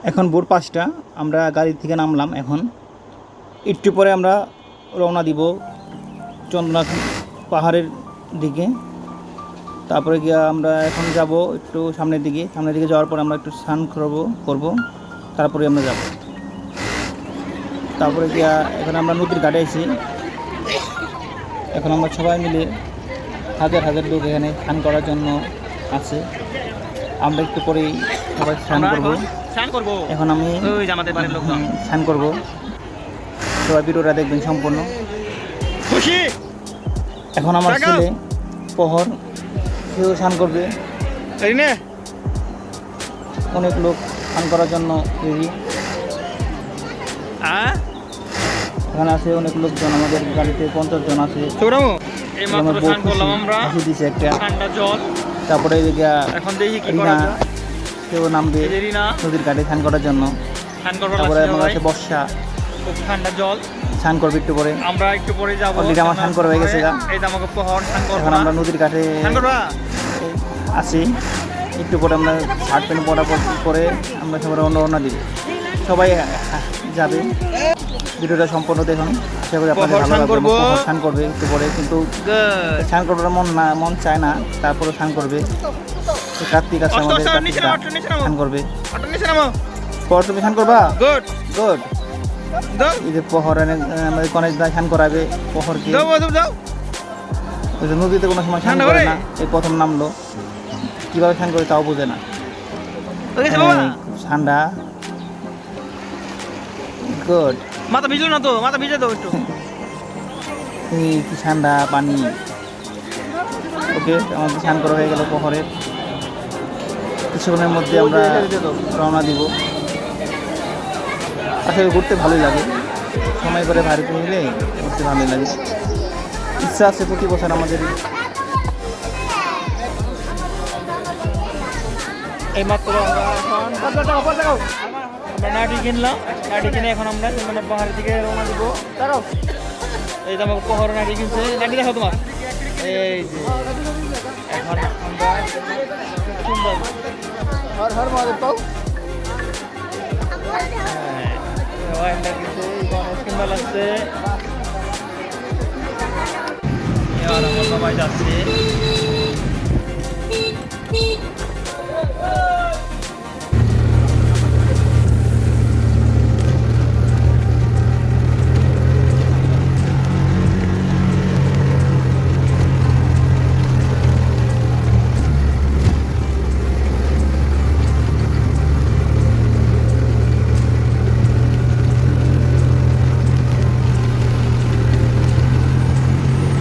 এখন ভোর 5টা আমরা গাড়ি থেকে নামলাম। এখন একটু পরে আমরা রওনা দিব চন্দ্রনাথ পাহাড়ের দিকে। তারপরে গিয়ে আমরা এখন যাব একটু সামনের দিকে যাওয়ার পরে আমরা একটু স্নান করব, তারপরে আমরা যাব। তারপরে গিয়া এখন আমরা নদীর ঘাটে আছি। এখন আমরা সবাই মিলে হাজার হাজার লোক এখানে স্নান করার জন্য আছে। আমরা একটু পরেই সবাই স্নান করব। এখন আমি স্নান করব। সবাই ভিডিওটা দেখবেন সম্পূর্ণ। এখন আমার ছেলে প্রহর, সেও স্নান করবে। অনেক লোক স্নান করার জন্য রেডি। এখানে আছে অনেক লোকজন, আমাদের গাড়িতে 50 জন আছে। তারপরে সেও নামবে নদীর ঘাটে স্নান করার জন্য। তারপরে আমার কাছে বর্ষা, খুব ঠান্ডা জল, স্নান করবে একটু পরে। আমরা একটু পরে যাবো। আমার স্নান করা হয়ে গেছে। এখন আমরা নদীর ঘাটে আছি। একটু পরে আমরা শার্ট প্যান্ট পরা করে আমরা সবাই রওনা দিব। সবাই যাবে। ভিডিওটা সম্পূর্ণ দেখুন, আশা করি আপনাদের ভালো লাগবে। স্নান করবে একটু পরে, কিন্তু স্নান করার মন চায় না, তারপরে স্নান করবে। কার্তিক আছে আমাদের, স্নান করবে। তুমি স্নান করবা? গুড। এই যে প্রহর আমাদের গণেশ দা স্নান করাবে প্রহরকে। নদীতে কোনো সময় স্নান করে না, এই প্রথম নামলো, কিভাবে স্নান করে তাও বোঝে না। ঠান্ডা। গুড। মাথা ভিজলো না তো, মাথা ভিজে দাও একটু। কি ঠান্ডা পানি। ওকে, আমাদের স্নান করা হয়ে গেল প্রহরের। কিছুক্ষণের মধ্যে আমরা রওনা দিব। আসলে ঘুরতে ভালোই লাগে, সময় করে বাড়িতে নিলে ঘুরতে ভালোই লাগে। ইচ্ছা আছে প্রতি বছর আমাদের। এইমাত্র আমরা নাটি কিনলাম। নাটি কিনে এখন আমরা চন্দ্রনাথ পাহাড়ের দিকে রওনা দিব। তারাও এই তো আমাকে পাহাড়ে নাটি কিনছে। নাটি দেখো তোমার। এই যে এখন আমরা সুন্দর লাগছে। এবার আমার সবাই যাচ্ছে।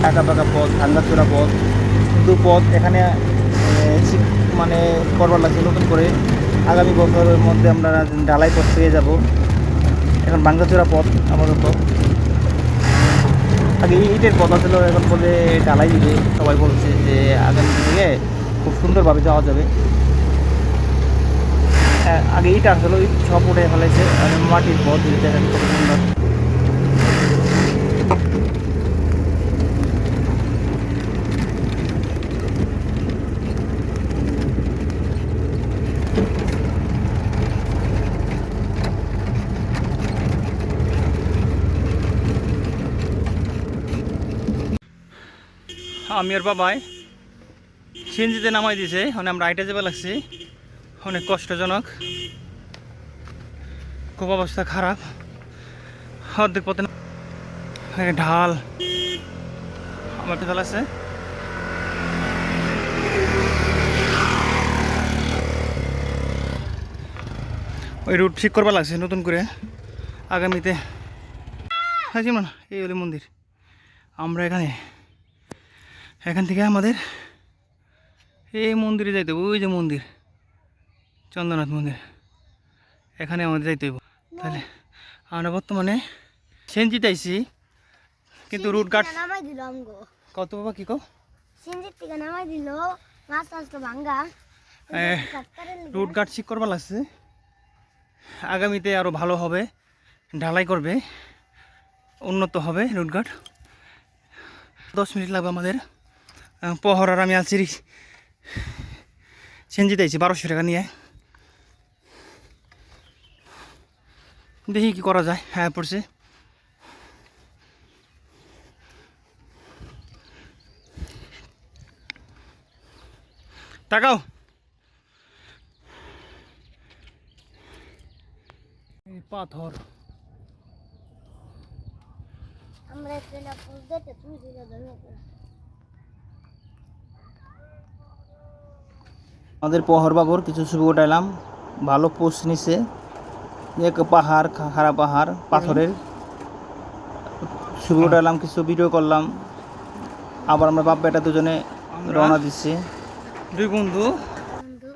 পাকা পাকা পথ, ভাঙ্গাচোরা পথ, কিন্তু পথ এখানে মানে করবার লাগছে নতুন করে। আগামী বছরের মধ্যে আমরা ঢালাই পথ পেয়ে যাব। এখন ভাঙ্গাচোরা পথ আপাতত। আগে ইটের পথ আসলে, এখন বলে ঢালাই দিবে। সবাই বলছে যে আগামী দিকে খুব সুন্দরভাবে যাওয়া যাবে। আগে ইট আসলে ইট সব উঠে ফেলেছে, মাটির পথ দেখেন খুব সুন্দর। আমি আর বাবাই সিএনজিতে নামাই দিয়েছে। মানে আমরা আইটা যাবে লাগছি, অনেক কষ্টজনক, খুব অবস্থা খারাপ। অর্ধেক পথে ঢাল আমার চালাচ্ছে। ওই রুট ঠিক করবা লাগছে নতুন করে আগামীতে। হ্যাঁ যেমন এই হলো মন্দির। আমরা এখান থেকে আমাদের এই মন্দিরে যাইতে হবে। ওই যে মন্দির, চন্দ্রনাথ মন্দির, এখানে আমাদের যাইতে হবে। তাহলে আমরা বর্তমানে সেনজিতে আইছি, কিন্তু রুট গার্ড কত বাবা কি কো রুট গার্ড ঠিক করবা লাগছে। আগামীতে আরও ভালো হবে, ঢালাই করবে, উন্নত হবে রুট গার্ড। 10 মিনিট লাগবে আমাদের। প্রহর আর আমি আছি সেনজিতে আইছি 1200 টাকা নিয়ে। দেখি কি করা যায়। হ্যাঁ পড়ছে। তাকাও। এই পাথর। আমরা একটা পোস্ট দিতে তুমি দিলে ধরে আমাদের পহর বাবর কিছু ছবি উঠাইলাম, ভালো পোস্ট নিছে। এক পাহাড়, খাড়া পাহাড় পাথরের ছবি উঠাইলাম, কিছু ভিডিও করলাম। আবার আমরা বাপ বেটা দুজনে রওনা দিচ্ছি। দুই বন্ধু বন্ধু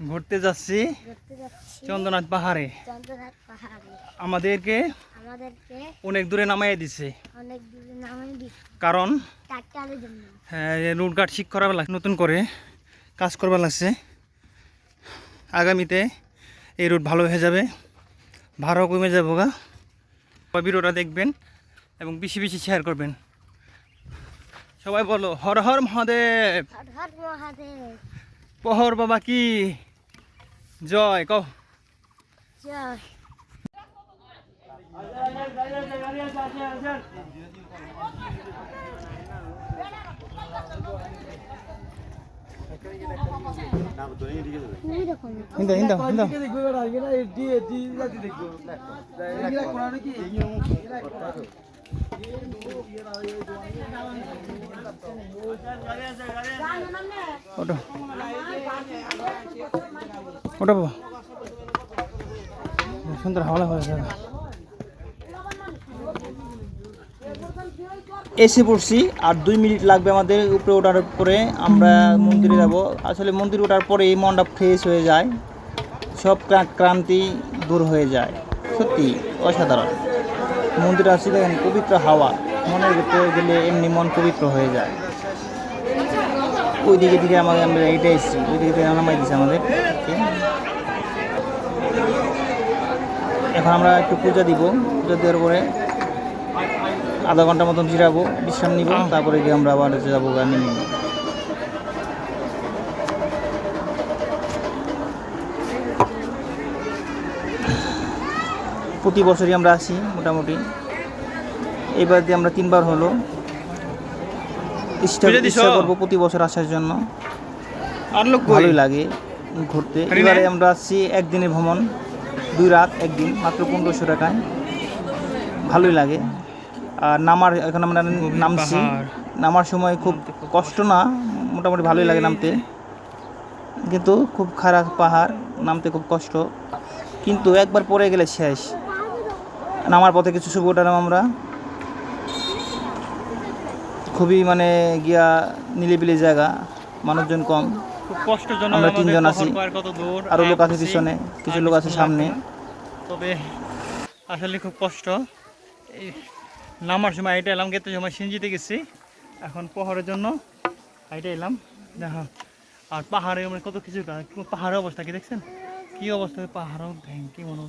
ঘুরতে যাচ্ছি ঘুরতে যাচ্ছি চন্দ্রনাথ পাহাড়ে। চন্দ্রনাথ পাহাড়ে। আমাদেরকে আমাদেরকে অনেক দূরে নামাই দিছে, অনেক দূরে নামিয়ে দিচ্ছে কারণ টাকার জন্য। রুট গার্ড ঠিক করা লাগছে, নতুন করে কাজ করবার লাগছে। আগামীতে এই রুট ভালো হয়ে যাবে, ভাড়াও কমে যাবো গা। ভিডিওটা দেখবেন এবং বেশি বেশি শেয়ার করবেন। সবাই বলো হর হর মহাদেব, হর হর মহাদেব, পহর বাবা কি জয় কও। জয়। তুমি দেখো না। হিন্দা হিন্দা হিন্দা ওটা ওটা বাবা সুন্দর হাওয়া হয়ে যাবে। এসে পড়ছি, আর 2 মিনিট লাগবে আমাদের উপরে ওঠার পরে আমরা মন্দিরে যাব। আসলে মন্দির ওঠার পরে এই মনটা ফ্রেশ হয়ে যায়, সব ক্রান্তি দূর হয়ে যায়। সত্যি অসাধারণ মন্দির আসছি, দেখেন পবিত্র হাওয়া, মনের ভিতরে গেলে এমনি মন পবিত্র হয়ে যায়। ওই দিকে থেকে আমাকে আমরা এইটা এসেছি, ওই দিকে থেকে নামাই দিচ্ছে আমাদের। এখন আমরা একটু পূজা দিব, পূজা দেওয়ার পরে আধা ঘন্টার মতন জিরাবো, বিশ্রাম নিব, তারপরে গিয়ে আমরা আবার যাবো গানে নিব। প্রতি বছরই আমরা আসি মোটামুটি, এবার দিয়ে আমরা 3 বার হলো। চেষ্টা করবো প্রতি বছর আসার জন্য, আর লোক ভালোই লাগে ঘুরতে। এবারে আমরা আসছি একদিনের ভ্রমণ, 2 রাত 1 দিন, মাত্র 1500 টাকায়, ভালোই লাগে। আর নামার, এখন আমরা নামছি, নামার সময় খুব কষ্ট না, মোটামুটি ভালোই লাগে নামতে, কিন্তু খুব খারাপ পাহাড়, নামতে খুব কষ্ট, কিন্তু একবার পরে গেলে শেষ। নামার পথে কিছু ছবি উঠালাম আমরা, খুবই মানে গিয়া নিলিবিলি জায়গা, মানুষজন কম, খুব কষ্টজনক। আমরা 3 জন আছি, কত দূর, আরও লোক আছে পিছনে, কিছু লোক আছে সামনে। তবে আসলে খুব কষ্ট। এই নামার সময় এটা এলাম, গেতে সময় সিঞ্জিতে গেছি, এখন পাহাড়ের জন্য এটা এলাম দেখো। আর পাহাড়ে কত কিছু, পাহাড়ের অবস্থা কি দেখছেন, কি অবস্থা, পাহাড়ও কি মনে